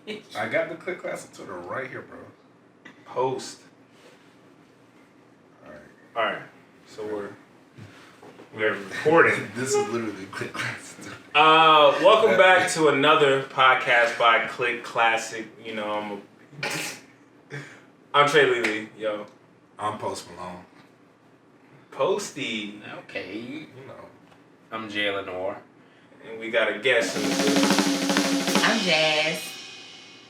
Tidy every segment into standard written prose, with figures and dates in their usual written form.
I got the Clique Classix Twitter right here, bro. Post. All right. So we're recording. This is literally Clique Classix. Welcome back to another podcast by Clique Classix. You know, I'm Trey Lee, yo. I'm Post Malone. Posty. Okay. You know. I'm Jaylen Orr. And we got a guest. I'm Jazz.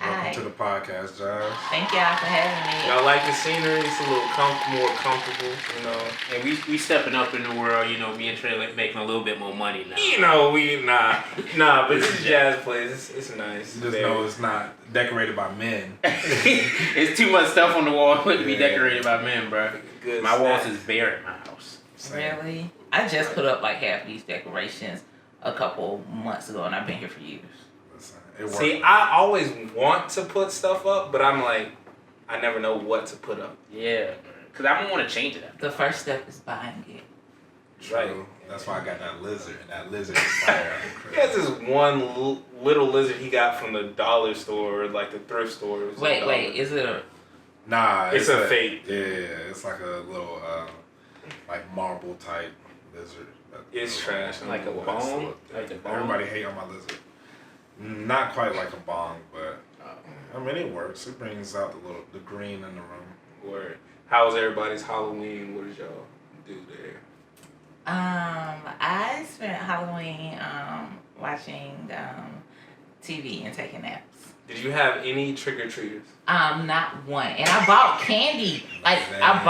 Welcome to the podcast, Jazz. Thank y'all for having me. Y'all like the scenery? It's a little more comfortable, you know. And we stepping up in the world, you know, me and Trey making a little bit more money now. You know, but this is Jazz place. It's nice. You just know it's not decorated by men. It's too much stuff on the wall to be decorated by men, bro. Good my walls snack. is bare at my house. Really? I just put up like half these decorations a couple months ago, and I've been here for years. See, I always want to put stuff up, but I'm like, I never know what to put up. Yeah, because I don't want to change it. The first step is buying it. Right. That's why I got that lizard. That lizard is fire. He has this one little lizard he got from the dollar store, or like the thrift store. Wait, is it a... Nah, it's a fake. Yeah, it's like a little, like marble type lizard. It's trash. Like a bone? Like a bone? Everybody hate on my lizard. Not quite like a bong, but I mean it works. It brings out the green in the room. Word. How was everybody's Halloween? What did y'all do there? I spent Halloween watching TV and taking naps. Did you have any trick-or-treaters? Not one. And I bought candy. Like I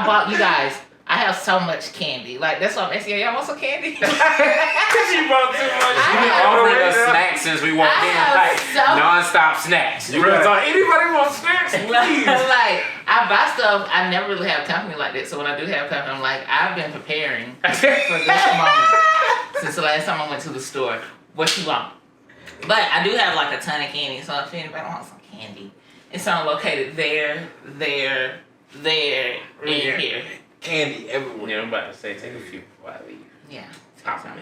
bought you guys. I have so much candy. Like that's why I'm asking y'all want some candy? Because you brought too much. You've been offering us snacks since we walked in. Like non-stop snacks. Anybody want snacks? Please. Like I buy stuff. I never really have company like that. So when I do have company, I'm like, I've been preparing for this moment since the last time I went to the store. What you want? But I do have like a ton of candy. So if anybody wants some candy, it's located there, and here. Candy everywhere. Yeah, I'm about to say take a few before I leave. Yeah.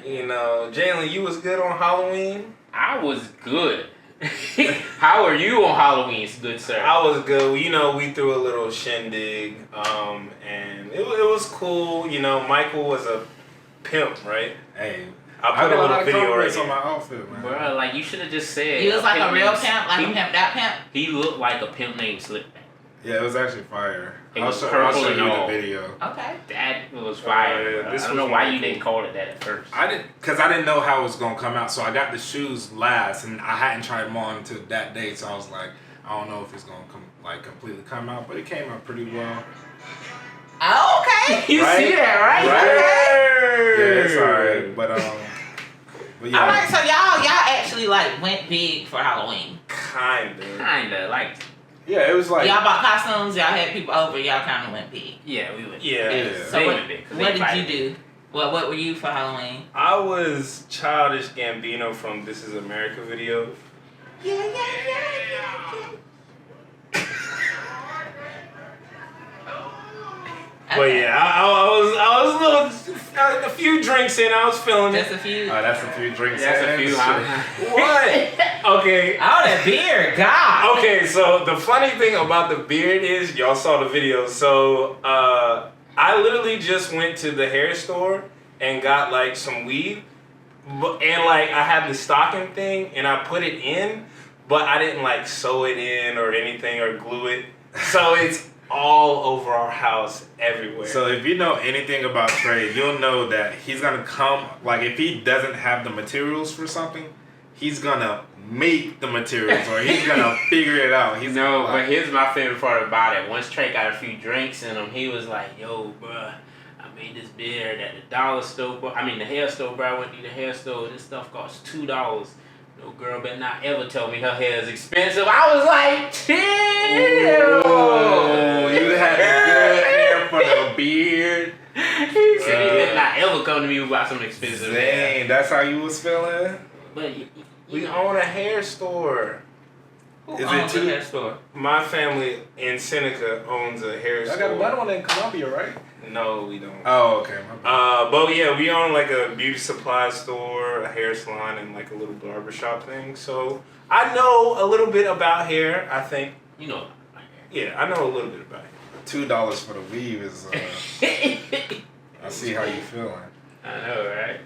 You know, Jaylen, you was good on Halloween? I was good. How are you on Halloween, good sir? I was good. You know, we threw a little shindig, and it was cool. You know, Michael was a pimp, right? Hey, I put a little video right on my outfit, man. Bro, like you should have just said. He was like a real pimp, like a pimp that pimp. He looked like a pimp named Slipback. Yeah, it was actually fire. I'll show you the video. Okay. That was fire. I don't know why you didn't call it that at first. I didn't know how it was gonna come out, so I got the shoes last, and I hadn't tried them on until that day. So I was like, I don't know if it's gonna completely come out, but it came out pretty well. Oh, okay. You see that, right? Right. Yeah, it's alright, but yeah. All right, so y'all actually like went big for Halloween. Kinda like. Yeah, it was like y'all bought costumes. Y'all had people over. Y'all kind of went big. Yeah, we went. Yeah. So what did you do? Well, what were you for Halloween? I was Childish Gambino from This Is America video. Yeah. But yeah, I was a few drinks in. I was feeling it. Just a few. That's a few drinks. That's a few. What? Okay. Oh, that beard, God. Okay, so the funny thing about the beard is, y'all saw the video. So I literally just went to the hair store and got like some weave, and like I had the stocking thing and I put it in, but I didn't like sew it in or anything or glue it. So it's all over our house, everywhere. So if you know anything about Trey, you'll know that he's gonna come, like if he doesn't have the materials for something, he's gonna make the materials or he's gonna figure it out. But here's my favorite part about it. Once Trey got a few drinks in him, he was like, yo, bruh, I made this beard at the dollar store, the hair store, bro. I went to the hair store. This stuff costs $2. No girl better not ever tell me her hair is expensive. I was like, chill. Ooh, you had good hair for the beard. He said he better not ever come to me about some expensive hair. Dang, that's how you was feeling? But we own a hair store. Who owns a hair store? My family in Seneca owns a hair store. I got another one in Columbia, right? No, we don't. Oh, okay. My bad. But yeah, we own like a beauty supply store, a hair salon, and like a little barbershop thing. So I know a little bit about hair. I think. You know. Yeah, I know a little bit about it. $2 for the weave is. I see how you feeling. I know, right?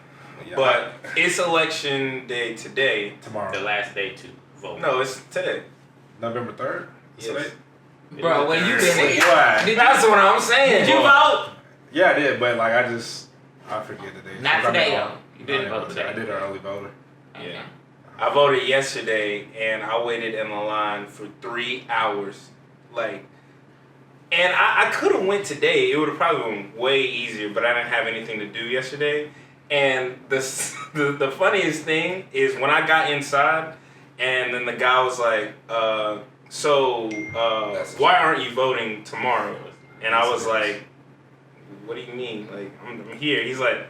Yeah, But it's election day today. tomorrow. The last day to vote. No, it's today. November 3rd. Yes. Bro, where you been at? Why? Did That's what I'm saying. Did you vote? Yeah, I did, but like I forget the date. Not today, though. You didn't vote I today. did an early voter. Okay. Yeah. I voted yesterday, and I waited in the line for 3 hours. Like, and I could have went today. It would have probably been way easier, but I didn't have anything to do yesterday. And the funniest thing is when I got inside, and then the guy was like, why aren't you voting tomorrow? And I was like, what do you mean? Like, I'm here. He's like,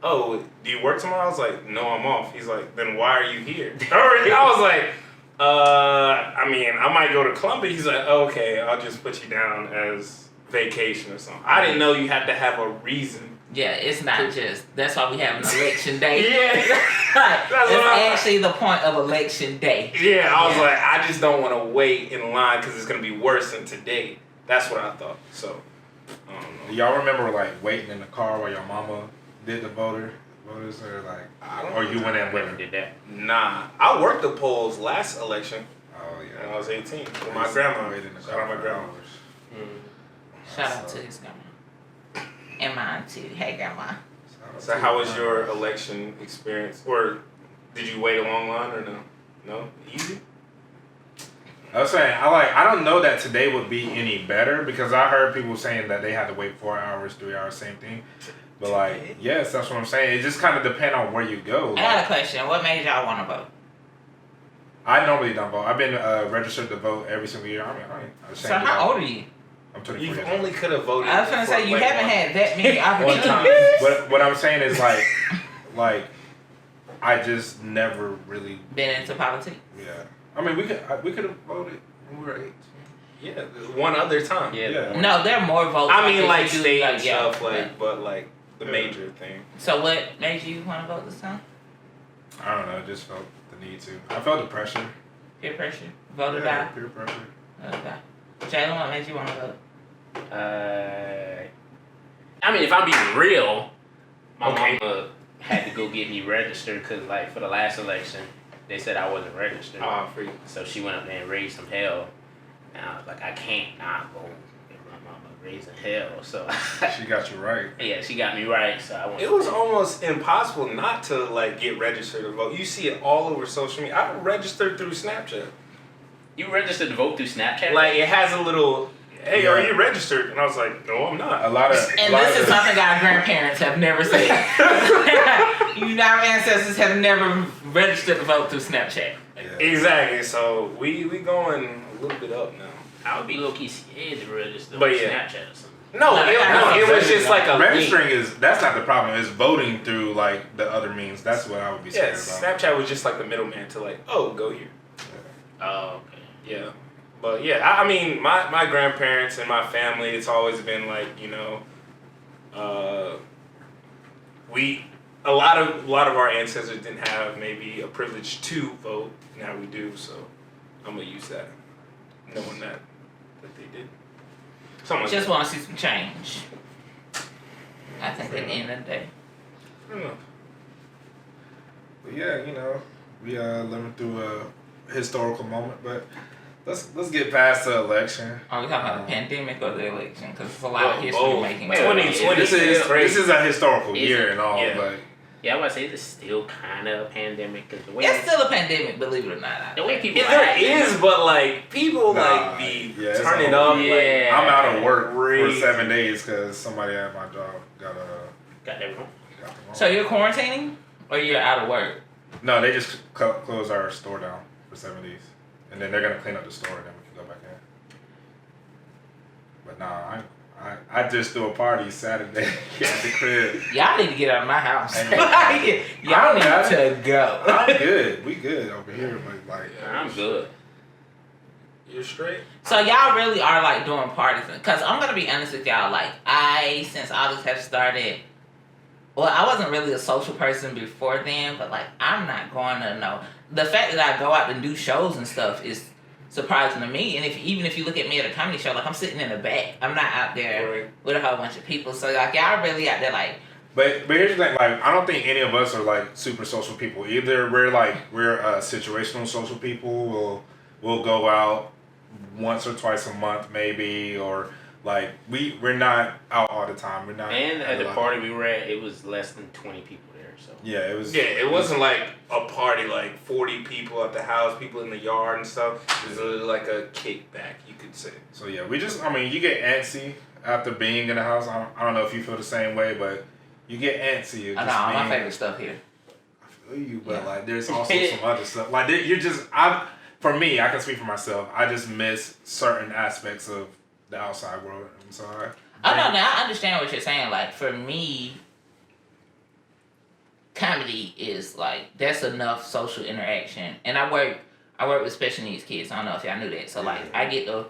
oh, do you work tomorrow? I was like, no, I'm off. He's like, then why are you here? I was like, I mean, I might go to Columbia. He's like, okay, I'll just put you down as vacation or something. I didn't know you had to have a reason. Yeah, it's not just. That's why we have an election day. Yeah. That's actually the point of election day. Yeah, I was like, I just don't want to wait in line because it's going to be worse than today. That's what I thought. So, I don't know. Y'all remember like waiting in the car while your mama did the voters or like, I don't or you went in with her? Did that. Nah, I worked the polls last election Oh when yeah. I was 18 with my grandma. Waited in the Shout car out my for grandma. hours. Shout out to his grandma. And mine too. Hey, grandma. So how was your election experience? Or did you wait a long line or no? No? Easy? I was saying, I don't know that today would be any better because I heard people saying that they had to wait 4 hours, 3 hours, same thing. But like, yes, that's what I'm saying. It just kind of depends on where you go. I got a question. What made y'all want to vote? I normally don't vote. I've been registered to vote every single year. I mean, I ain't ashamed So of how that. old are you? I'm 24 You years only old. could have voted. I was gonna say you for haven't had that many One time. opportunities. What I'm saying is like, I just never really. Been into politics. Yeah. I mean, we could have voted when we were 8. Yeah, one other time. Yeah. No, there are more votes. I mean, if like you do, state like, yeah. stuff, like, but like the major thing. So what made you want to vote this time? I don't know. I just felt the need to. I felt the pressure. Peer pressure. Voted Yeah, by. peer pressure. Okay. Jaylen, what made you want to vote? I mean, if I'm being real, my Okay. mama had to go get me registered because, like, for the last election, they said I wasn't registered. Free. So she went up there and raised some hell. And I was like, I can't not vote if my mama raising hell. So, She got you right. yeah, she got me right. So I went. It was almost impossible not to like get registered to vote. You see it all over social media. I registered through Snapchat. You registered to vote through Snapchat? Like it has a little, hey, Yeah. are you registered? And I was like, no, I'm not. A lot of. And a lot this is of, something our grandparents have never said. Our ancestors have never registered to vote through Snapchat. Yeah. Exactly. So we going a little bit up now. I would be low key scared to register But on yeah. Snapchat or something. No, it was just like a link. Registering that's not the problem. It's voting through like the other means. That's what I would be Yeah, scared about. Snapchat was just like the middleman to like, oh, go here. Oh, okay. Yeah. But yeah, I mean, my grandparents and my family, it's always been like, you know, a lot of our ancestors didn't have maybe a privilege to vote. Now we do, so I'm gonna use that, knowing that they did. Something like Just that. want to see some change. I think at the end of the day. I don't know. But yeah, you know, we living through a historical moment. But let's get past the election. Are we talking about the pandemic or the election? Because it's a lot of history both. making. 2020 This is a historical Is year it? and all, Yeah. but Yeah, I would say it's still kind of a pandemic because the way It's still a pandemic, believe it or not. the way people Yeah, there act, is, but like people Nah, like be yeah, it's turning all- up. Yeah. I'm out of work for Crazy. 7 days because somebody at my job got got that wrong. the So you're quarantining or you're out of work? No, they just closed our store down for 7 days, and then they're gonna clean up the store, and then we can go back in. But nah, I just threw a party Saturday at the crib. Y'all need to get out of my house. Ain't Y'all need got to go. I'm good. We good over here, but like, I'm good. You're straight. So y'all really are like doing parties, because I'm gonna be honest with y'all. Like since August has started, Well, I wasn't really a social person before then, but like I'm not going to know. The fact that I go out and do shows and stuff is surprising to me. And even if you look at me at a comedy show, like I'm sitting in the back, I'm not out there with a whole bunch of people. So like y'all really out there like. But here's the thing, like I don't think any of us are like super social people. Either we're situational social people. We'll go out once or twice a month maybe, or like we're not out all the time. We're not. And at the party we were at, it was less than 20 people there. So yeah, it was. Yeah, it wasn't like a party like 40 people at the house, people in the yard and stuff. It was literally like a kickback, you could say. So yeah, you get antsy after being in the house. I don't know if you feel the same way, but you get antsy. I know all my favorite stuff here. I feel you, but like there's also some other stuff. Like for me, I can speak for myself. I just miss certain aspects of the outside world. I'm sorry. Oh no, now I understand what you're saying. Like for me, comedy is like that's enough social interaction, and I work with special needs kids. I don't know if y'all knew that. So like I get to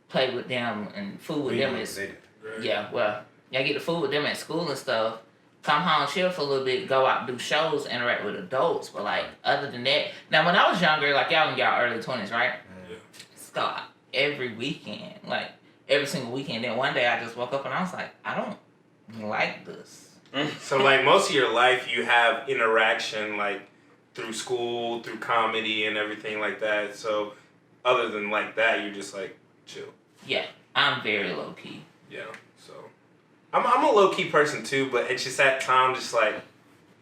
play with them and fool with them. I get to fool with them at school and stuff. Come home, chill for a little bit, go out, do shows, interact with adults. But like other than that, now when I was younger, like y'all in y'all early 20s, right? Yeah. So every weekend, like every single weekend. Then one day I just woke up and I was like, I don't like this. So like most of your life you have interaction like through school, through comedy and everything like that. So other than like that, you're just like chill. Yeah, I'm very low key. Yeah. So I'm a low key person too, but it's just that time, just like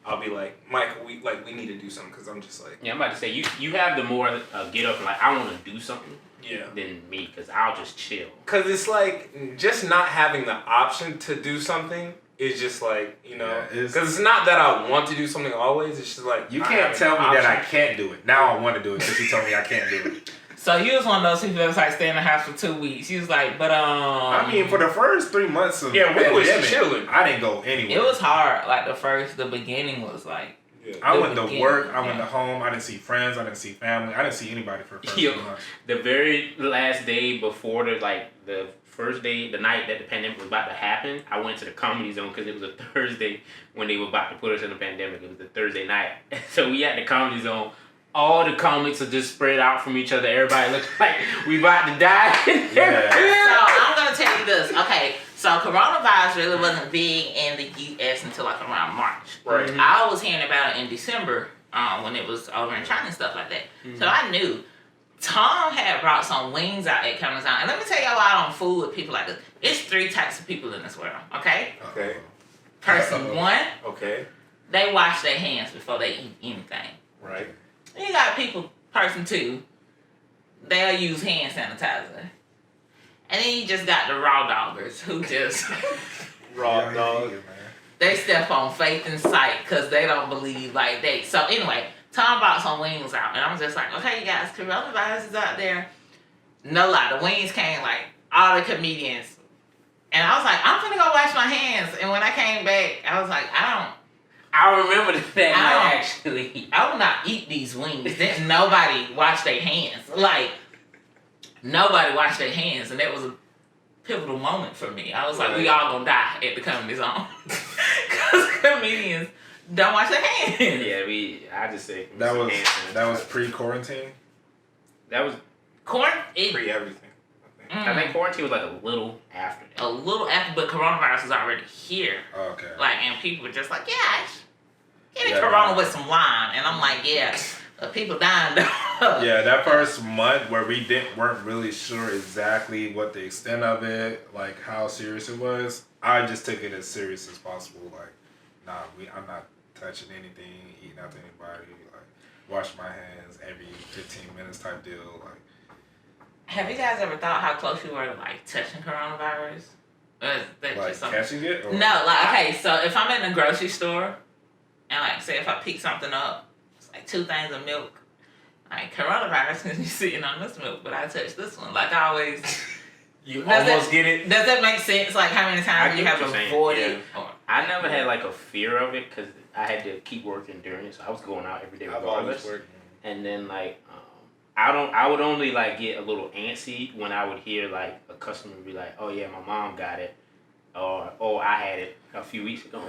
I'll be like, Michael, we need to do something because I'm just like. Yeah, I'm about to say you have the more get up and like I want to do something. Yeah. Than me, because I'll just chill. Because it's like just not having the option to do something is just like, you know, because it's not that I want to do something always. It's just like you can't tell me that I can't do it. Now I want to do it because you told me I can't do it. So you was one of those people that was like stay in the house for 2 weeks. You was like, but I mean, for the first 3 months of we was chilling. I didn't go anywhere. It was hard. Like the beginning was like. Yeah. I went to work. I went to home. I didn't see friends. I didn't see family. I didn't see anybody for the first 3 months. The very last day before the first day, the night that the pandemic was about to happen, I went to the Comedy Zone because it was a Thursday when they were about to put us in the pandemic. It was a Thursday night, so we at the Comedy Zone. All the comics are just spread out from each other. Everybody looks like we about to die. Yeah. So I'm gonna tell you this. Okay, so coronavirus really wasn't big in the U.S. until like around March. Right. Mm-hmm. I was hearing about it in December when it was over in China and stuff like that. Mm-hmm. So I knew. Tom had brought some wings out at Comedy Zone. And let me tell y'all why I don't fool with people like this. It's 3 types of people in this world, okay? Okay. Person 1. Okay. They wash their hands before they eat anything. Right. And you got person 2, they'll use hand sanitizer. And then you just got the raw doggers who just... raw dog. They step on faith and sight because they don't believe like they... So anyway, Tom brought some wings out. And I'm just like, okay, you guys, coronavirus is out there. No lie, the wings came like all the comedians. And I was like, I'm finna go wash my hands. And when I came back, I was like, I remember that night, actually. I will not eat these wings. Didn't nobody wash their hands. Like, nobody washed their hands. And that was a pivotal moment for me. I was like, we all gonna die at the Comedy Zone. Because comedians don't wash their hands. Yeah, I just say that was pre-quarantine? That was... Pre-everything. I think quarantine was like a little after that. A little after, but coronavirus was already here. Okay. Like, and people were just like, get a corona with some lime. And I'm like, people dying though. Yeah, that first month where we weren't really sure exactly what the extent of it, like how serious it was, I just took it as serious as possible. Like, I'm not touching anything, eating out to anybody, like wash my hands every 15 minutes type deal, like. Have you guys ever thought how close you were to like touching coronavirus? Like catching it? Or? No, like okay, so if I'm in a grocery store and like say if I pick something up, it's like 2 things of milk, like coronavirus because you're sitting on this milk, but I touch this one. Like I always get it. Does that make sense? Like how many times you have avoided? Yeah. I never had like a fear of it because I had to keep working during it, so I was going out every day regardless. And then like. I would only like get a little antsy when I would hear like a customer be like, "Oh yeah, my mom got it," Oh, I had it a few weeks ago.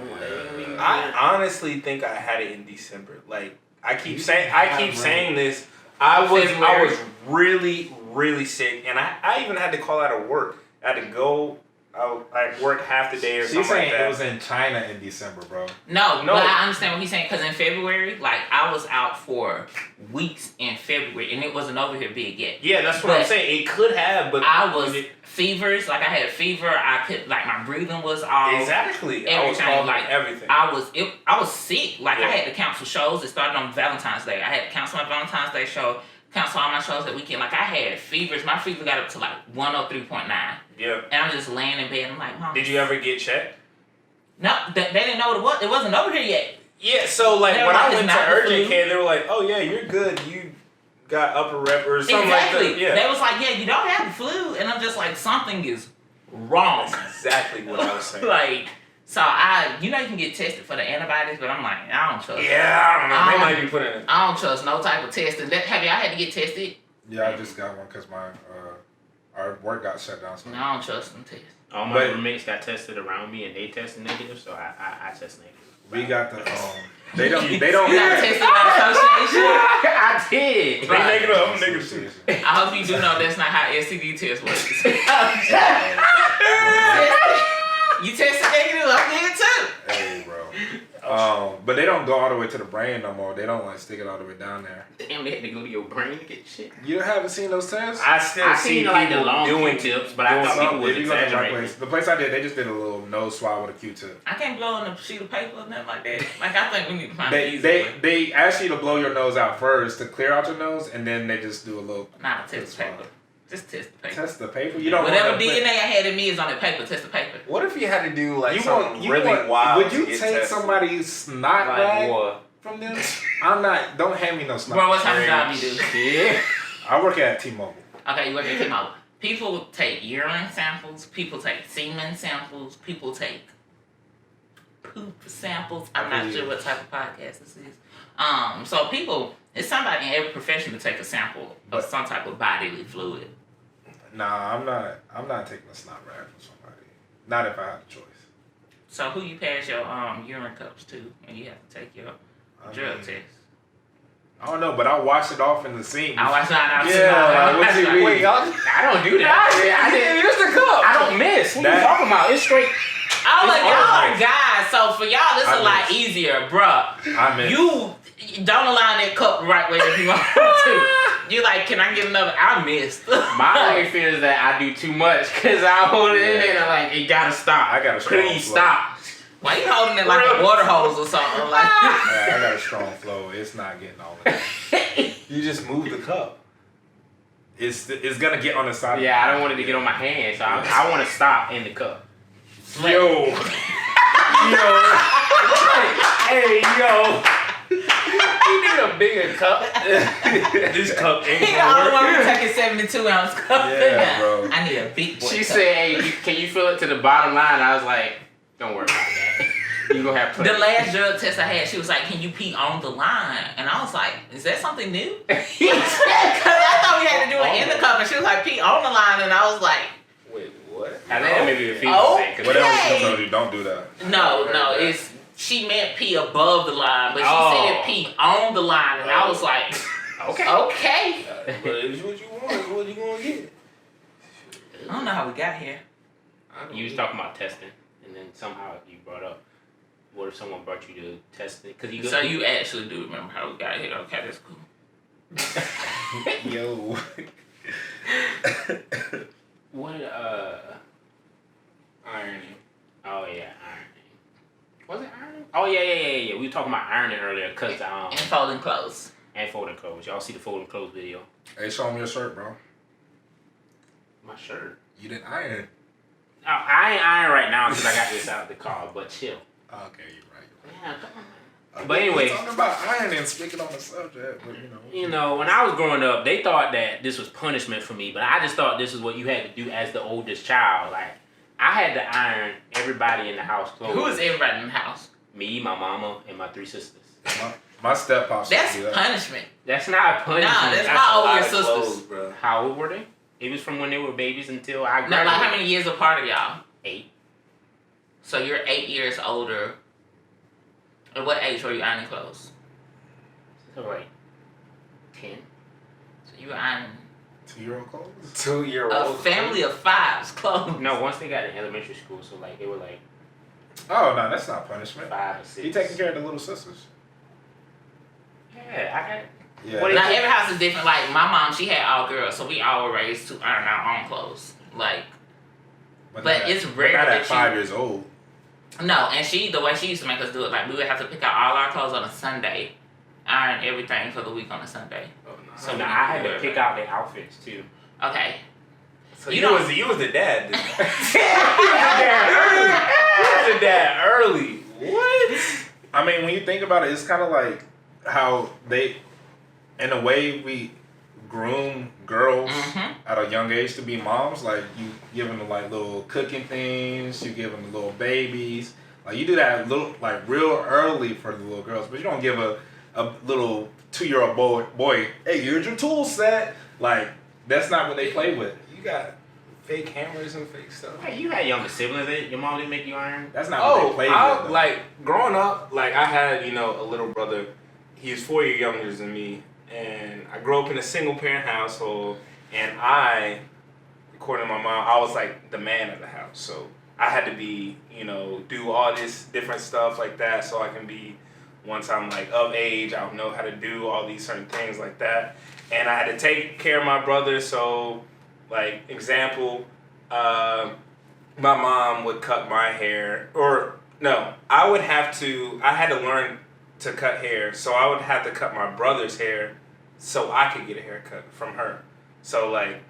I honestly think I had it in December. Like I keep saying this. I was really sick, and I even had to call out of work. I had to go. I worked half the day or something like that. It was in China in December, bro. No, but I understand what he's saying, because in February, like, I was out for weeks in February, and it wasn't over here big yet. Yeah, that's what I'm saying. It could have, but I was fevers. Like, I had a fever. I could, like, my breathing was off. Exactly. Everything. I was like everything. I was sick. Like, I had to cancel shows. It started on Valentine's Day. I had to cancel my Valentine's Day show. Cancel all my shows that weekend. Like, I had fevers. My fever got up to like 103.9. Yeah. And I'm just laying in bed. I'm like, Mom. Did you ever get checked? No, they didn't know what it was. It wasn't over here yet. Yeah, so like when I went to urgent care, they were like, "Oh yeah, you're good. You got upper rep or something like that." Yeah. They was like, "Yeah, you don't have the flu," and I'm just like, something is wrong. That's exactly what I was saying. Like. So you can get tested for the antibodies, but I'm like, I don't trust. Yeah, I don't know. They might be putting it. I don't trust no type of testing. Have y'all had to get tested? Yeah, I just got one because our work got shut down. So. No, I don't trust them tests. All my roommates got tested around me, and they tested negative, so I test negative. We got the they don't You got tested by association? I did. They negative. I'm negative too. I hope you do know that's not how STD test works. You tested negative, I'm negative too. Hey, bro. But they don't go all the way to the brain no more. They don't like stick it all the way down there. Damn, they had to go to your brain to get shit. You haven't seen those tests? I see seen like the people long doing Q-tips, but I thought people was exaggerating. The place I did, they just did a little nose swab with a Q-tip. I can't blow in a sheet of paper or nothing like that. Like, I think we need to find an easy way. They ask you to blow your nose out first to clear out your nose, and then they just do a little. Nah, test the paper. Just test the paper. Test the paper? You don't whatever DNA I had in me is on the paper. Test the paper. What if you had to do like something really wild? Would you take somebody's snot rag from them? I'm not. Don't hand me no snot. Bro, what type of job you do? Yeah. I work at T-Mobile. Okay, you work at T-Mobile. People take urine samples. People take semen samples. People take poop samples. I'm not sure what type of podcast this is. So people, it's somebody in every profession to take a sample of some type of bodily fluid. Nah, I'm not taking a snot rag from somebody. Not if I have a choice. So who you pass your urine cups to when you have to take your drug test? I don't know, but I wash it off in the sink. I wash it out. Yeah, what you mean? Wait, y'all, I don't do that. I didn't use the cup. I don't miss. What are you talking about? It's straight. Oh, like y'all are guys, so for y'all this is a lot easier, bruh. I miss. You don't align that cup right where you want to. You like, can I get another? I missed. My only fear is that I do too much because I hold it in there and I'm like, it gotta stop. I got a strong Please flow. stop. Why you holding it like a water hose or something? Like, I got a strong flow. It's not getting all of that. You just move the cup. It's gonna get on the side. Yeah, I don't want it to get on my hand, so I want to stop in the cup. Yo. Hey, yo. You need a bigger cup. This cup ain't he gonna the work. one taking 72-ounce cup. Yeah, bro. I need a big boy She cup. said, hey, can you fill it to the bottom line? I was like, don't worry about that. You gonna have plenty. The last drug test I had, she was like, can you pee on the line? And I was like, is that something new? Because I thought we had to do it in the cup, and she was like, pee on the line, and I was like, Wait, what? I think that may be a female Okay. thing. What else told you don't do that? no, it's, she meant pee above the line, but she said pee on the line, and I was like, okay. But it's what you want. What you gonna get? I don't know how we got here. You was talking about testing, and then somehow you brought up, what if someone brought you to testing? So you actually do remember how we got here. Okay, that's cool. Yo. What, ironing. Oh, yeah, ironing. Was it ironing? Oh, yeah. We were talking about ironing earlier, because, And folding clothes. and folding clothes. Y'all see the folding clothes video? Hey, show me your shirt, bro. My shirt. You didn't iron. Oh, I ain't iron right now because I got this out of the car, but chill. Okay, you're right. Yeah, come on. But anyway. We're talking about ironing, speaking on the subject, but You know, when I was growing up, they thought that this was punishment for me, but I just thought this is what you had to do as the oldest child. Like, I had to iron everybody in the house clothes. Who is everybody in the house? Me, my mama, and my 3 sisters. My step pops. That's punishment. That's not punishment. Nah, that's my older sisters. Clothes, bro. How old were they? It was from when they were babies until I No, graduated. like how many years apart are y'all? 8. So you're 8 years older. At what age were you ironing clothes? So like 10. So you were ironing 2-year-old clothes? 2-year-old. a family of 5's clothes. No, once they got in elementary school, so like they were like Oh, no, that's not punishment. 5 or 6. He taking care of the little sisters. Yeah, I had. Yeah. What Now every house is different. Like my mom, she had all girls, so we all were raised to iron our own clothes. Like, but not it's at, rare but not that at 5 years old. No, and the way she used to make us do it, like we would have to pick out all our clothes on a Sunday, iron everything for the week on a Sunday. Oh, no. So now I had to pick out their outfits too. Okay. So You you was the dad. Then. You was the dad early. What? I mean, when you think about it, it's kind of like how they, in a way, we groom girls at a young age to be moms. Like you give them like little cooking things, you give them the little babies. Like you do that like real early for the little girls, but you don't give a little 2-year-old boy, hey, here's your tool set. Like that's not what they play with. You got fake hammers and fake stuff. Hey, you had younger siblings. Your mom didn't make you iron. That's not what they play with. Though. Like growing up, like I had a little brother. He's 4 years younger than me, and I grew up in a single parent household. And according to my mom, I was like the man of the house. So I had to be, do all this different stuff like that, so I can be. Once I'm like of age, I'll know how to do all these certain things like that. And I had to take care of my brother. So, like example, my mom would cut my hair, or no, I had to learn to cut hair. So I would have to cut my brother's hair so I could get a haircut from her. So like,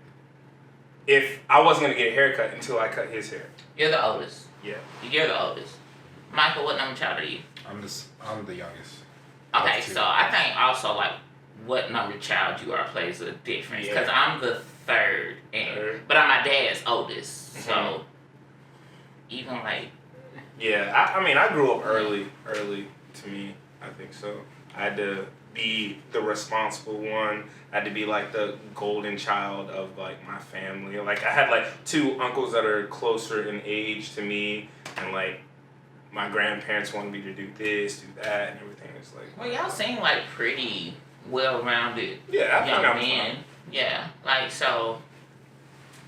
if I wasn't gonna get a haircut until I cut his hair. You're the oldest. Yeah. You're the oldest. Michael, what number child are you? I'm the youngest. Okay, Of two. so I think also like what number child you are plays a difference because I'm the third, but I'm my dad's oldest. Mm-hmm. So even like Yeah, I grew up early to me, I think so. I had to be the responsible one. I had to be like the golden child of like my family. Like I had like 2 uncles that are closer in age to me, and like my grandparents wanted me to do this, do that, and everything. It's like, well, y'all seem like pretty well-rounded yeah, I think young I'm men. fine. Yeah, like so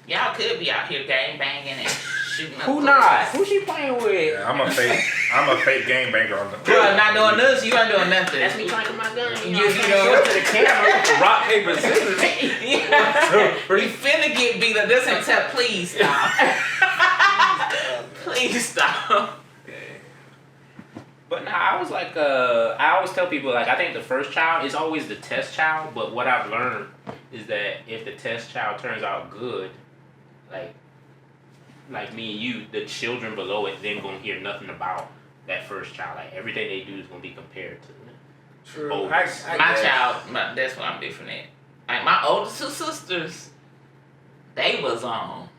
y'all could be out here gang banging and shooting up. Who police. not? Who she playing with? Yeah, I'm a fake gangbanger on the. You are not doing this. You ain't doing nothing. That's me trying to my gun. You know, to the camera. Rock, paper, scissors. yeah. We finna get beat up. This ain't tell. Please stop. Please stop. But nah, I was like, I always tell people, like, I think the first child is always the test child, but what I've learned is that if the test child turns out good, like me and you, the children below it then gonna hear nothing about that first child. Like, everything they do is gonna be compared to True. Oh, My child, that's what I'm different at. Like, my oldest 2 sisters, they was on.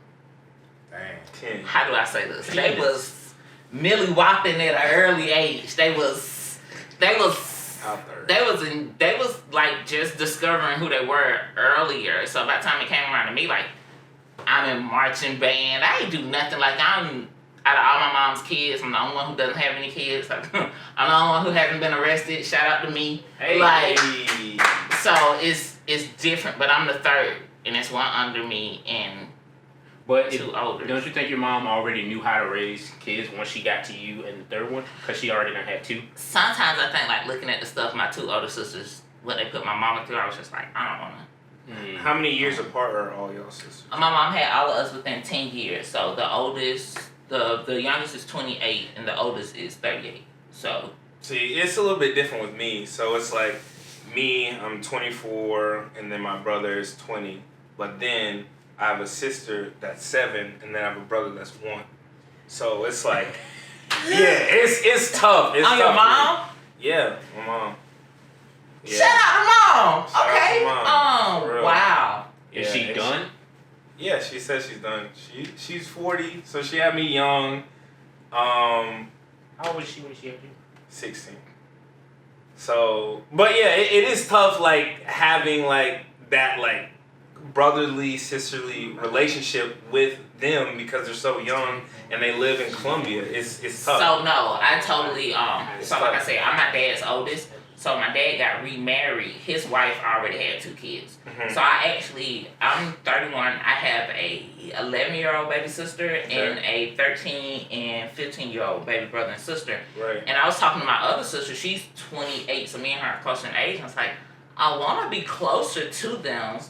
Dang. 10. How do I say this? They was Millie whopping at an early age. They was Out there. they was like just discovering who they were earlier. So by the time it came around to me, like I'm in marching band. I ain't do nothing. Like I'm out of all my mom's kids, I'm the only one who doesn't have any kids. Like, I'm the only one who hasn't been arrested. Shout out to me. Hey. Like so it's different, but I'm the third, and it's one under me and But 2 older. Don't you think your mom already knew how to raise kids once she got to you and the third one? Because she already done had 2? Sometimes I think like looking at the stuff my 2 older sisters, what they put my mama through, I was just like, I don't wanna. How many years apart are all y'all sisters? My mom had all of us within 10 years. So the oldest, the youngest is 28 and the oldest is 38. So See, it's a little bit different with me. So it's like me, I'm 24, and then my brother is 20. But then I have a sister that's 7, and then I have a brother that's 1. So it's like, yeah, it's tough. It's on tough your for me. mom? Yeah, my mom. Yeah. Shout out to mom. Shout out Okay. to mom, for real. Wow. Is she done? Yeah, she says she's done. She's 40, so she had me young. How old was she when she had you? 16. So, but yeah, it is tough, like having like that like brotherly, sisterly relationship with them because they're so young and they live in Columbia. It's tough. So no, I totally so like I said, I'm my dad's oldest. So my dad got remarried. His wife already had 2 kids. So I'm 31. I have a 11-year-old baby sister and a 13 and 15-year-old baby brother and sister. Right. And I was talking to my other sister. She's 28, so me and her are closer in age. I was like, I want to be closer to them,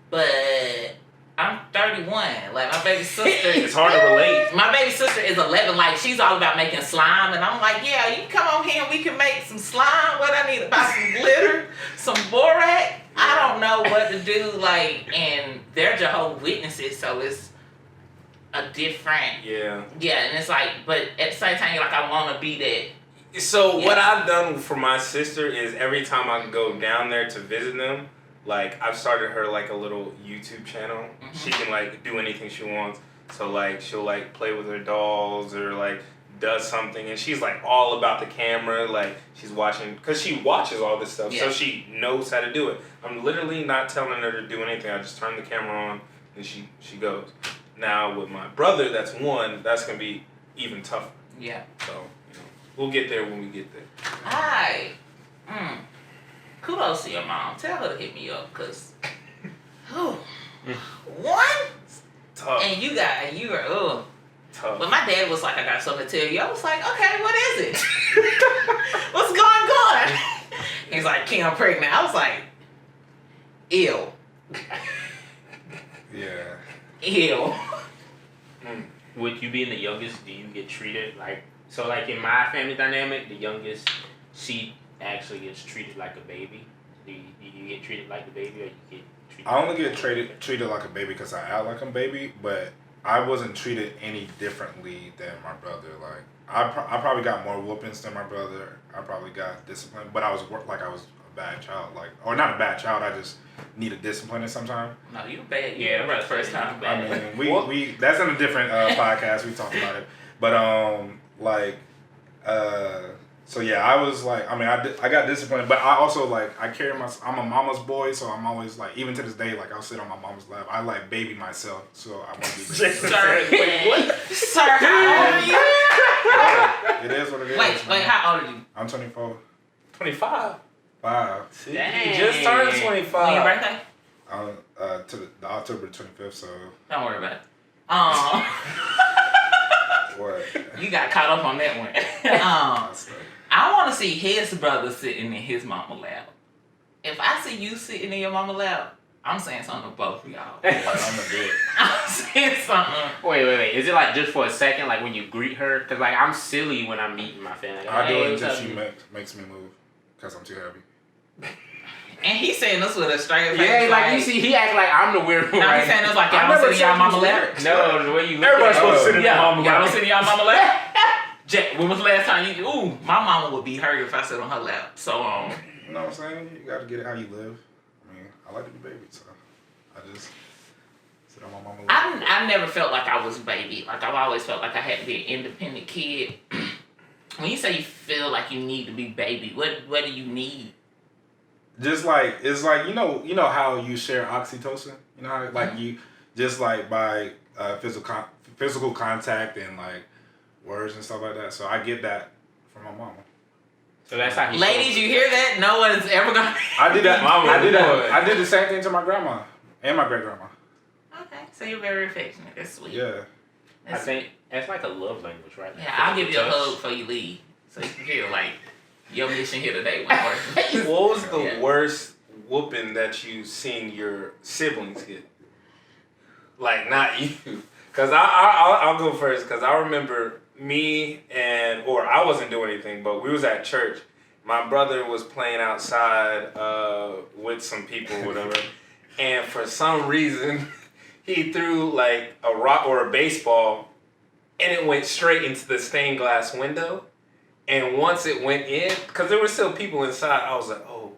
but I'm 31. Like, my baby sister... It's hard to relate. My baby sister is 11. Like, she's all about making slime. And I'm like, yeah, you come on here and we can make some slime. What I need to buy some glitter, some borax. I don't know what to do. Like, and they're Jehovah's Witnesses, so it's a different... Yeah. Yeah, and it's like, but at the same time, you're like, I want to be that. So what I've done for my sister is every time I go down there to visit them, like, I've started her, like, a little YouTube channel. She can, like, do anything she wants. So, like, she'll, like, play with her dolls or, like, does something. And she's, like, all about the camera. Like, she's watching, because she watches all this stuff. So she knows how to do it. I'm literally not telling her to do anything. I just turn the camera on and she goes. Now, with my brother, that's 1, that's going to be even tougher. Yeah. So, you know, we'll get there when we get there. Hi. Kudos to your mom. Tell her to hit me up, cause 1 Tough. and you were Tough. But my dad was like, I got something to tell you. I was like, okay, what is it? What's going on? He's like, King, I'm pregnant. I was like, ew. Yeah. Ew. With you being the youngest, do you get treated like... So, like, in my family dynamic, the youngest, she actually gets treated like a baby. Do you get treated like a baby, or you get treated... I only get treated like a baby because I act like I'm a baby, but I wasn't treated any differently than my brother. Like, I probably got more whoopings than my brother. I probably got disciplined, but I was a bad child. Like, or not a bad child, I just needed discipline sometimes. No, you bad. Yeah, right. First time bad. I mean, we that's in a different podcast. We talked about it, but so yeah, I was like, I mean, I got disciplined, but I also like, I'm a mama's boy, so I'm always like, even to this day, like I'll sit on my mama's lap. I like baby myself, so I want to be baby. Sir, wait, what? Sir, how old are you? It is what it is. Wait, how old are you? I'm 24. 25. 5. See, Dang. you just turned 25. When your birthday? To the October 25th, so. Don't worry about it. What? You got caught up on that one. I want to see his brother sitting in his mama lap. If I see you sitting in your mama lap, I'm saying something to both of y'all. Yeah, I'm gonna do it. I'm saying something. Wait. Is it like just for a second, like when you greet her? Because like I'm silly when I'm meeting my family. Like, I do it what's until up? she makes me move, because I'm too happy. And he's saying this with a straight face. Yeah, like you see, he act like I'm the weird one. No, right? he's saying this like I y'all never don't sit in y'all said mama you was lap. No, the way you look. Everybody's at supposed to her. sit in Yeah, mama y'all lap. don't sit in y'all mama lap. Jack, when was the last time you? Ooh, my mama would be hurt if I sit on her lap. So You know what I'm saying? You gotta get it how you live. I mean, I like to be baby, so I just sit on my mama lap. I never felt like I was a baby. Like I've always felt like I had to be an independent kid. When you say you feel like you need to be baby, what do you need? Just like, it's like, you know how you share oxytocin? You know how like you just like by physical contact and like words and stuff like that. So I get that from my mama. So that's how he Ladies, you hear that? No one's ever gonna. I did that. Mama, I did boy. that. I did the same thing to my grandma and my great grandma. Okay, so you're very affectionate. That's sweet. Yeah. I think that's like a love language, right? Yeah, I'll give you a hug before you leave, so you can feel like your mission here today went working. What was the Yeah. worst whooping that you seen your siblings get? Like, not you. Because I'll go first, because I remember I wasn't doing anything, but we was at church. My brother was playing outside with some people or whatever, and for some reason, he threw like a rock or a baseball, and it went straight into the stained glass window. And once it went in, because there were still people inside, I was like, oh,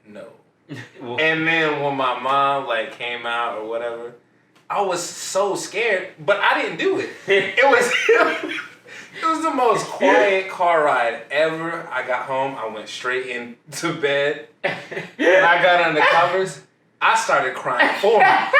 no. And then when my mom like came out or whatever, I was so scared, but I didn't do it. It was the most quiet car ride ever. I got home, I went straight into bed, and I got under covers. I started crying for him.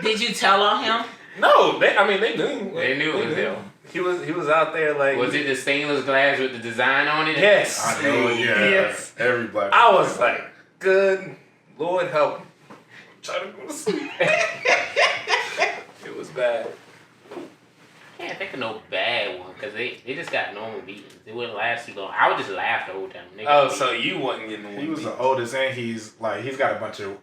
Did you tell on him? No, they knew. They knew it was him. He was out there like. Was it the stainless glass with the design on it? Yes. I know. Yeah. Yes. Every black. I was like, good Lord help him. Try to go to sleep. It was bad. I can't think of no bad one because they just got normal beatings. It wouldn't last too long. I would just laugh the whole time. Oh, so you wasn't getting one. He was the oldest, and he's got a bunch of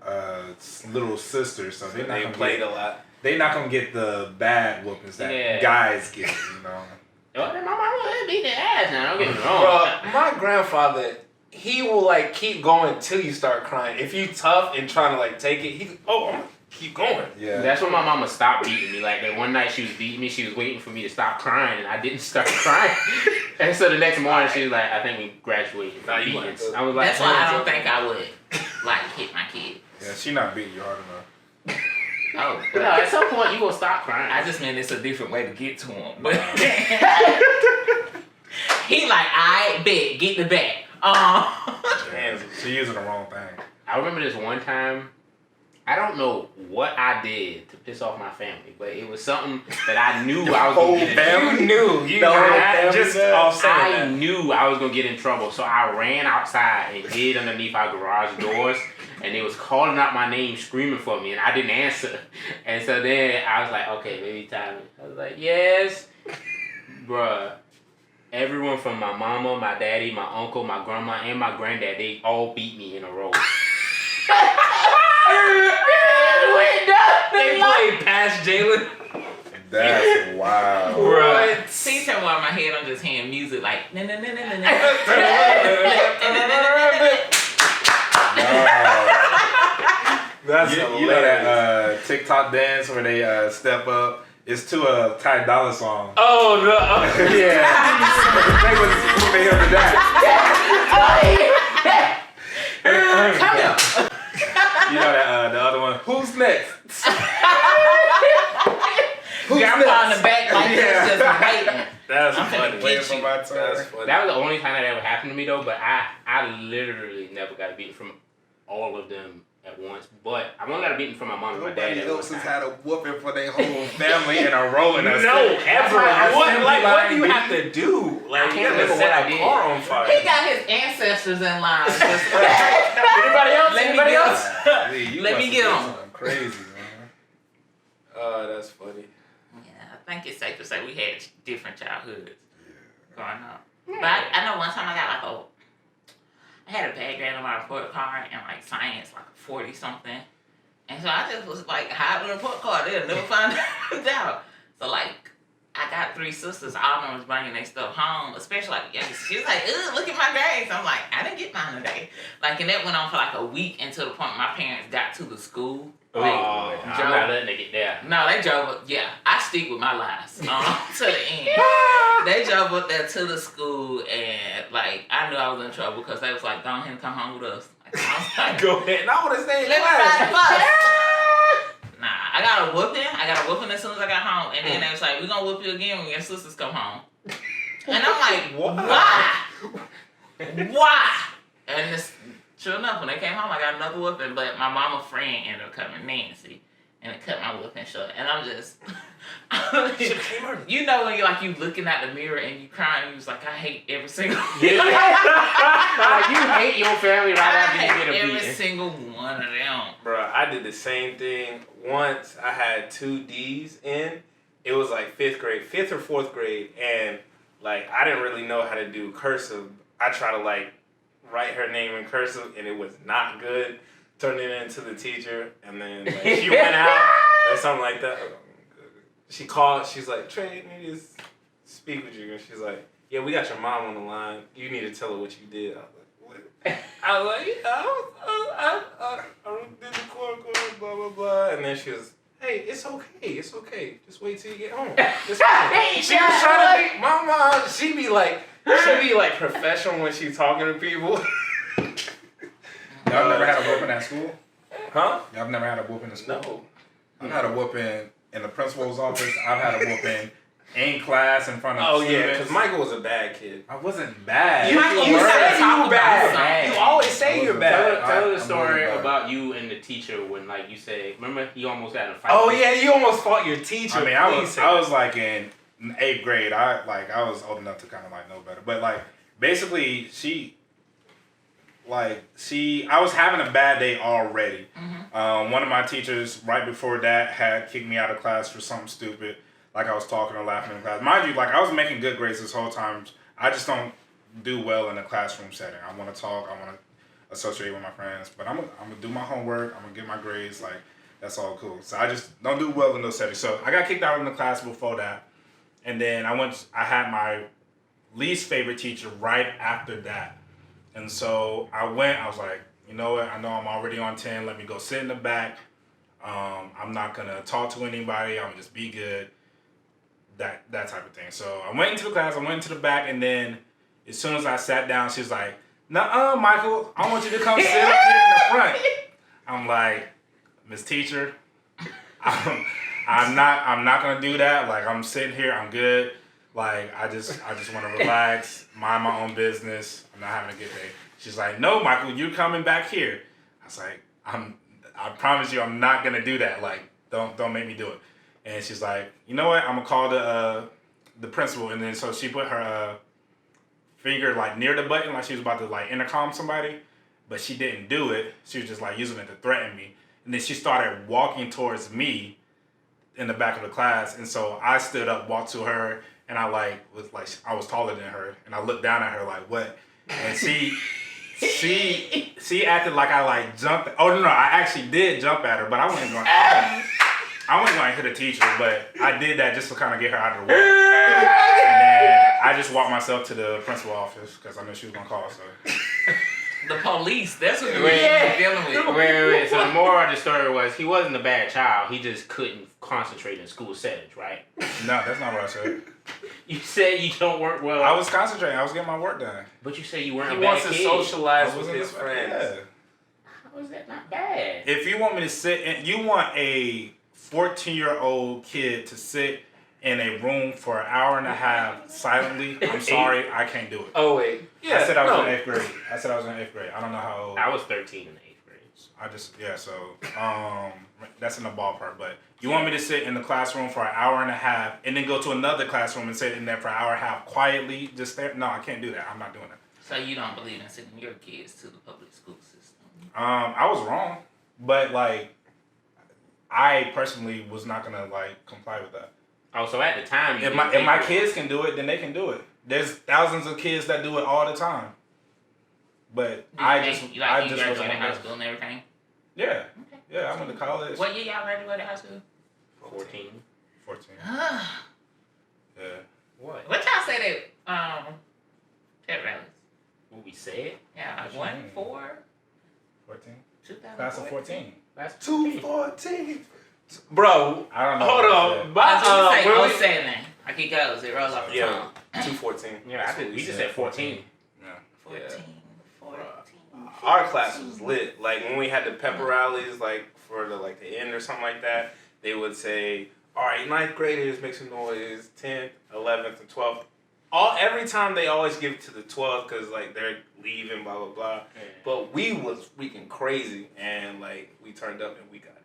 little sisters, so they're not They gonna played get, a lot. They not gonna get the bad whoopings that Yeah. guys get. You know. Oh, my mama beat their ass now. Don't get me wrong. Bro, my grandfather, he will like keep going till you start crying. If you tough and trying to like take it, I'm gonna keep going. Yeah. That's when my mama stopped beating me. Like that one night she was beating me, she was waiting for me to stop crying, and I didn't start crying. And so the next morning she was like, "I think we graduated from beatings." I was like, That's why I don't think I would like hit my kid. Yeah, she not beating you hard enough. Oh, No, at some point you gonna stop crying. I just mean it's a different way to get to him. But he like, I bet, get the bat. Damn. She using the wrong thing. I remember this one time. I don't know what I did to piss off my family, but it was something that I knew I was gonna get in trouble. You knew. You The whole I family just did? all saying I that. knew I was gonna get in trouble, so I ran outside and hid underneath our garage doors, and they was calling out my name, screaming for me, and I didn't answer. And so then I was like, okay, maybe time. I was like, yes, bruh. Everyone from my mama, my daddy, my uncle, my grandma, and my granddad, they all beat me in a row. They played past Jaylen. That's wild. Right. See, turn while my head, I'm just hearing music like na na na na na na. That's You know that TikTok dance where they step up? It's to a Ty Dolla song. Oh no! Yeah. They was moving him to that. Come here. You know that the other one? Who's next? Grandpa in the back like this, just waiting. That's I'm finna funny. get Waiting for you. my turn. That's funny. That was the only time that ever happened to me though, but I literally never got a beating from all of them at once. But I only got a beating from my mom and my dad Nobody at else one has time. had a whooping for their whole family in a row in a No, ever. What do you line have to do? Like, I you can't have to remember what set I a did. car on fire. He got his ancestors in line. Just Anybody else? Let me Anybody get else? Let me get on. Crazy, man. That's funny. Yeah, I think it's safe to say we had different childhoods growing up. But I know one time I got like I had a bad grade on my report card and like science, like 40 something. And so I just was like, hide the report card, they'll never find out. So like, I got 3 sisters, all of them was bringing their stuff home, especially like, she was like, ugh, look at my grades. I'm like, I didn't get mine today. Like, and that went on for like a week until the point my parents got to the school. I'm not letting it get there. No, they drove up. Yeah, I stick with my lies to the end. They drove up there to the school, and like I knew I was in trouble because they was like, "Go ahead and come home with us." Like, I was like, Go ahead. I want to stay in "Let me class. ride the bus." Nah, I got a whooping as soon as I got home, and then they was like, "We're gonna whoop you again when your sisters come home." And I'm like, "Why? And this. Sure enough, when they came home, I got another whooping, but my mama friend ended up coming, Nancy, and it cut my whooping short. And I'm just, you know when you looking at the mirror and you crying, you was like, I hate every single Like you hate your family right after you get a beating. every single one of them. Bro, I did the same thing. Once I had 2 D's in. It was like 5th or 4th grade, and like I didn't really know how to do cursive. I tried to like write her name in cursive, and it was not good. Turned it into the teacher, and then like, she went out or something like that. She called. She's like, Trey, I need to speak with you. And she's like, yeah, we got your mom on the line. You need to tell her what you did. I was like, what? I was like, yeah, I did the chord, blah, blah, blah. And then she was, hey, it's okay. Just wait till you get home. It's fine. She was trying to be, my mom, she be like professional when she talking to people. Y'all never had a whooping at school? Huh? Y'all never had a whooping in school? No. I've had a whooping in the principal's office. I've had a whooping in class in front of Oh yeah, students. because Michael was a bad kid. I wasn't bad. You said you were bad. bad. You always say you're bad. Tell the I'm story really bad. about you and the teacher when, like, you said, remember he almost got in a fight. Oh yeah, you almost fought your teacher. I mean, I was like in 8th grade. I was old enough to kind of like know better. But like basically, I was having a bad day already. One of my teachers right before that had kicked me out of class for something stupid. Like I was talking or laughing in class. Mind you, like I was making good grades this whole time. I just don't do well in a classroom setting. I want to talk. I want to associate with my friends. But I'm gonna do my homework. I'm gonna get my grades. Like that's all cool. So I just don't do well in those settings. So I got kicked out of the class before that, and then I had my least favorite teacher right after that, and so I was like, you know what? I know I'm already on 10. Let me go sit in the back. I'm not gonna talk to anybody. I'm gonna just be good. That type of thing. So I went into the class, I went into the back, and then as soon as I sat down, she was like, "Nuh-uh, Michael, I want you to come sit up here in the front." I'm like, "Miss Teacher, I'm not gonna do that. Like I'm sitting here, I'm good. Like I just want to relax, mind my own business. I'm not having a good day." She's like, "No, Michael, you're coming back here." I was like, I promise you, I'm not gonna do that. Like don't make me do it. And she's like, "You know what? I'm gonna call the principal." And then so she put her finger like near the button, like she was about to like intercom somebody, but she didn't do it. She was just like using it to threaten me. And then she started walking towards me in the back of the class. And so I stood up, walked to her, and I was taller than her, and I looked down at her like, "What?" And she acted like I like jumped. Oh no, I actually did jump at her, but I wasn't going to hit a teacher, but I did that just to kind of get her out of the way. And then I just walked myself to the principal office because I knew she was going to call. So The police. That's what we're dealing with. Wait. So the moral of the story was he wasn't a bad child. He just couldn't concentrate in school settings, right? no, that's not what I said. You said you don't work well. I was concentrating. I was getting my work done. But you said you weren't He a bad wants to kid. socialize I with wasn't his a- friends. yeah. How is that not bad? If you want me to sit in, you want a 14-year-old kid to sit in a room for an hour and a half silently, I'm sorry, I can't do it. Oh wait, yeah. I said I was in 8th grade. I don't know how old. I was 13 in the 8th grade. So that's in the ballpark. But you want me to sit in the classroom for an hour and a half and then go to another classroom and sit in there for an hour and a half quietly, just there? No, I can't do that. I'm not doing that. So you don't believe in sending your kids to the public school system? I was wrong, but like, I personally was not gonna like comply with that. Oh, so at the time, you If didn't my think it kids was- can do it, then they can do it. There's thousands of kids that do it all the time. But I just you wasn't graduated gonna high do it. school and everything? Yeah, Okay. yeah. I went to college. What year y'all graduated high school? 14. 14. What Yeah. What? y'all say that pet rallies? What we said? Yeah, What you 1, mean? 4, 14. 2014. Class of 14. That's 214. Bro, I don't know. hold what on. I said. My, I when was we- say 07. Like it goes, it rolls off the Yeah, tongue. 214. Yeah, That's what we just said 14. Yeah. 14. Our class was lit. Like when we had the pepper rallies, like for the end or something like that, they would say, "All right, 9th graders make some noise. 10th, 11th, and 12th." Every time they always give it to the 12th because like they're leaving, blah blah blah. Yeah. But we was freaking crazy, and like we turned up and we got it,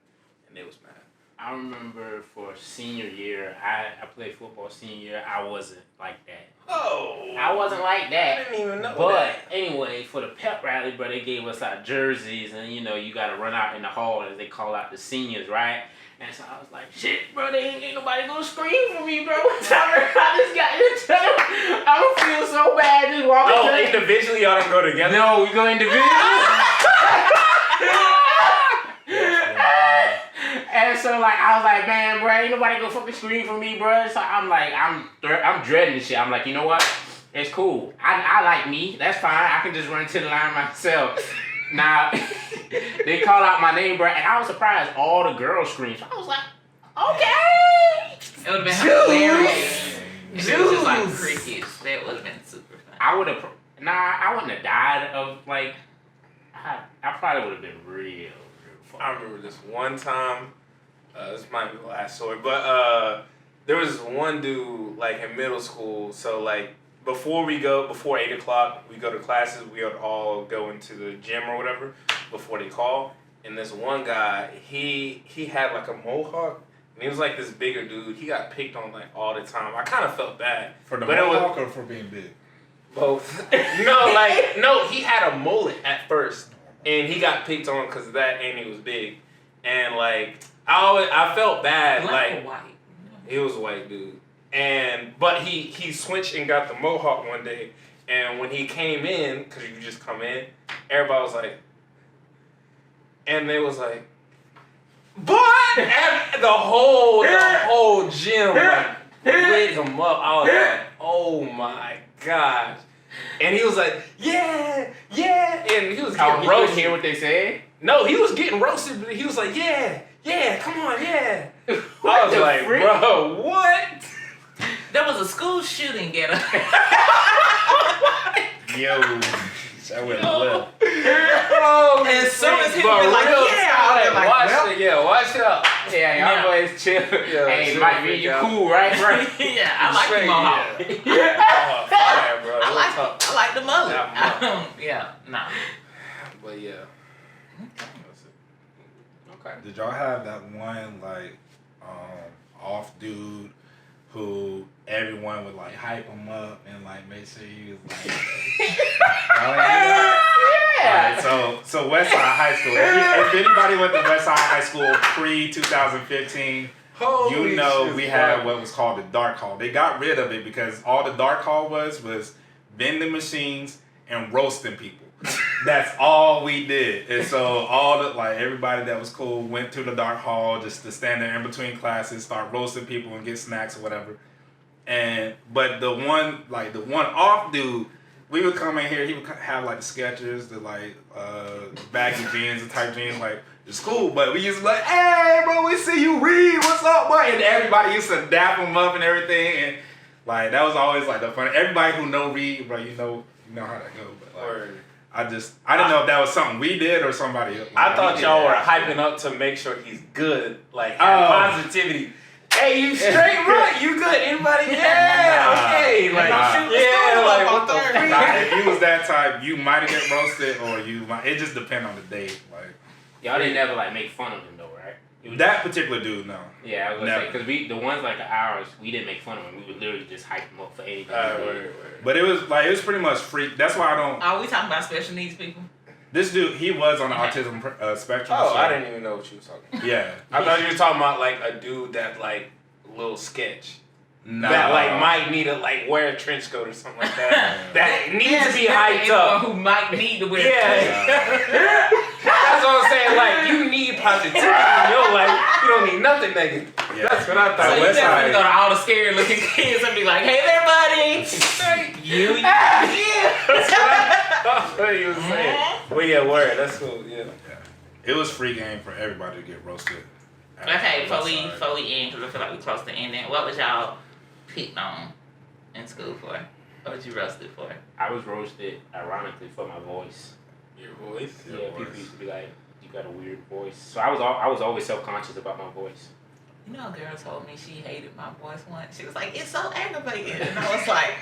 and they was mad. I remember for senior year, I played football senior year. I wasn't like that. Oh, I wasn't like I that. didn't even know But that. anyway, for the pep rally, bro, they gave us our jerseys, and you gotta run out in the hall as they call out the seniors, right? And so I was like, shit, bro, ain't nobody gonna scream for me, bro. I just got into it. I don't feel so bad just walking. Oh, to the- individually y'all don't go together. No, we go individually. And so like I was like, man, bro, ain't nobody gonna fucking scream for me, bro. So I'm like, I'm dreading this shit. I'm like, you know what? It's cool. I like me. That's fine. I can just run to the line myself. Now they call out my name, bro, and I was surprised all the girls screamed. So I was like, okay. It would have been hilarious. If it was just like Juice. crickets. That would have been super fun. I would have. I wouldn't have died of like. I probably would have been real fun. I remember this one time. This might be the last story, but there was one dude like in middle school. So like before 8:00, we go to classes. We would all go into the gym or whatever before they call. And this one guy, he had like a mohawk. And he was like this bigger dude. He got picked on like all the time. I kind of felt bad. For the mohawk or for being big? Both. No, he had a mullet at first. And he got picked on because of that, and he was big. And like, I felt bad. Black like or white? He was a white dude. But he switched and got the mohawk one day. And when he came in, because you just come in, everybody was like, and they was like, but and the whole gym like lit him up. I was like, oh my gosh. And he was like, yeah, and he was getting roasted. Hear what they said? No, he was getting roasted, but he was like, yeah, come on, yeah. I was like, frick? Bro, what? There was a school shooting at a Yo, that went left. Oh, as soon as he but was like, real yeah, talk, they're like, watch well. it, watch out. Yeah, y'all boys chill. Hey, chill, Mike, you yeah. cool, right? yeah, I like the Straight, mohawk. Oh, fire, bro. I like the mullet. That Yeah, nah. But yeah. Okay. Did y'all have that one like off dude who everyone would like hype him up and like make sure he was like Yeah. Alright, so Westside High School. If anybody went to Westside High School pre 2015, Holy you know shit, we bro. had what was called the dark hall. They got rid of it because all the dark hall was vending machines and roasting people. That's all we did. And so all the like everybody that was cool went to the dark hall just to stand there in between classes, start roasting people and get snacks or whatever. But the one off dude, we would come in here, he would have like the Skechers, the like baggy jeans, the type jeans, like it's cool, but we used to be like, hey bro, we see you read, what's up, boy? And everybody used to dap him up and everything, and like that was always like the fun. Everybody who know read, bro, you know how that goes. But like, Word. I didn't know if that was something we did or somebody else. I thought y'all were hyping up to make sure he's good, like have positivity. Hey, you straight right? You good? Anybody? Yeah, okay. Like, like what the freak? Nah, if you was that type, you might have get roasted, or it just depend on the day. Like Y'all didn't never like make fun of him though, right? that particular dude, no. Yeah, I was gonna say because the ones like ours, we didn't make fun of him. We would literally just hype him up for anything. But it was pretty much freak. That's why I don't. Are we talking about special needs people? This dude, he was on the autism spectrum. Oh, so, I didn't even know what you was talking about. Yeah. I thought you were talking about like a dude that like little sketch. No. That like might need to like wear a trench coat or something like that. That needs to be hyped anyone up. who might need to wear That's what I'm saying. Like you need positivity in your life. You don't need nothing negative. Yeah. That's what I So thought. you West definitely Side- go to all the scary looking kids and be like, hey there, buddy. You. That's what you was saying. Well, yeah, word. That's cool. Yeah. It was free game for everybody to get roasted. Okay, before we West Side. end, because I feel like we're close to ending, what was y'all picked on in school for? What was you roasted for? I was roasted, ironically, for my voice. Your voice. Your Yeah, voice. people used to be like, "You got a weird voice." So I was always self-conscious about my voice. You know, a girl told me she hated my voice once. She was like, it's so aggravating. And I was like,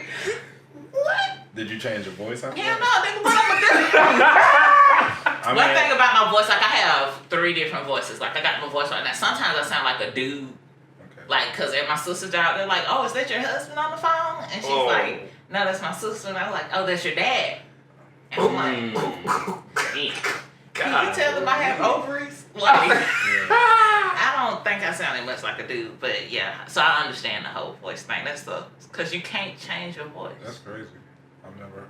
what? Did you change your voice after Hell that? no, nigga, what I'm gonna do? I One mean, thing about my voice, like I have 3 different voices. Like I got my voice right now. Sometimes I sound like a dude. okay. Like, cause at my sister's job, they're like, oh, is that your husband on the phone? And she's Oh. like, no, that's my sister. And I was like, oh, that's your dad. And I'm like, can you tell them I have ovaries? Like, Yeah. I don't think I sounded much like a dude, but yeah. So I understand the whole voice thing. That's cause you can't change your voice. That's crazy. I've never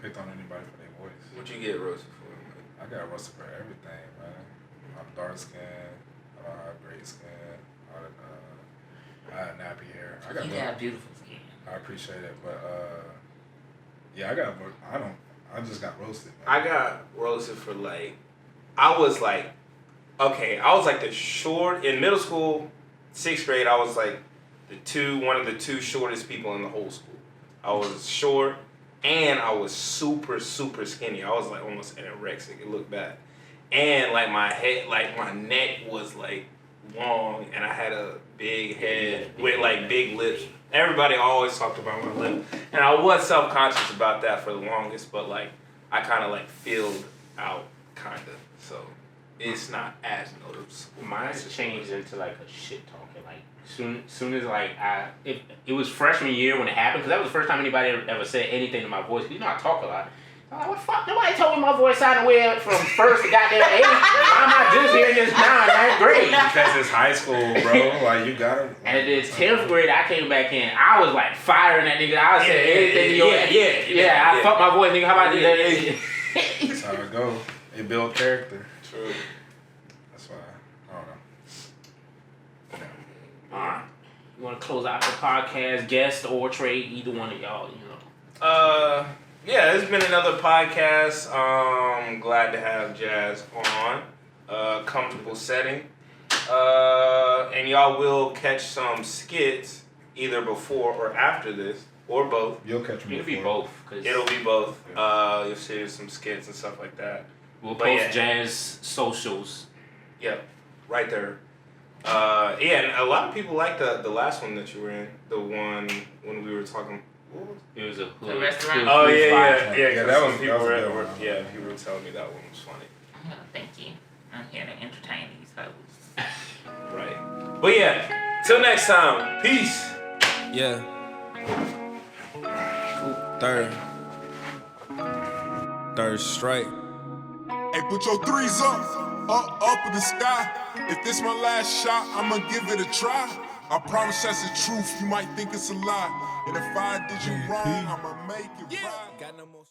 picked on anybody for their voice. What you get roasted for? I got roasted for everything, man. I'm dark skinned. I don't have great skin. I had nappy hair. You got beautiful skin. I appreciate it, but yeah, I just got roasted, man. I got roasted for like, I was like the short, in middle school, 6th grade, I was like one of the 2 shortest people in the whole school. I was short and I was super, super skinny. I was like almost anorexic. It looked bad. And like my head, like my neck was like long, and I had a big head with like big lips. Everybody always talked about my lip, and I was self-conscious about that for the longest. But like, I kind of like filled out, kind of. So it's not as noticeable. Mine's changed into like a shit talking. Like soon as like it was freshman year when it happened, because that was the first time anybody ever said anything to my voice. You know I talk a lot. I'm like, what the fuck? Nobody told me my voice sounded weird from first to goddamn 8th. Why am I just hearing this now in 9th grade? Because it's high school, bro. Like, you gotta. And then 10th grade, I came back in. I was like firing that nigga. I said anything to your I fucked my voice, nigga. How about this? That's how it go. It build character. True. That's why. I don't know. Alright. You want to close out the podcast, guest or Trey, either one of y'all, you know. Yeah, it's been another podcast. Glad to have Jazz on. Comfortable setting. And y'all will catch some skits either before or after this, or both. You'll catch me. It'll be both. It'll be both. You'll see some skits and stuff like that. We'll post Jazz socials. Yeah, right there. Yeah, and a lot of people like the last one that you were in. The one when we were talking. It was a The restaurant. Oh yeah. That was people a were good one. yeah, people were telling me that one was funny. Oh, thank you. I'm here to entertain these hoes. Right. But yeah, till next time. Peace. Yeah. Third strike. Hey, put your threes up in the sky. If this my last shot, I'ma give it a try. I promise that's the truth, you might think it's a lie. And if I did you wrong, I'ma make it right. Got no more.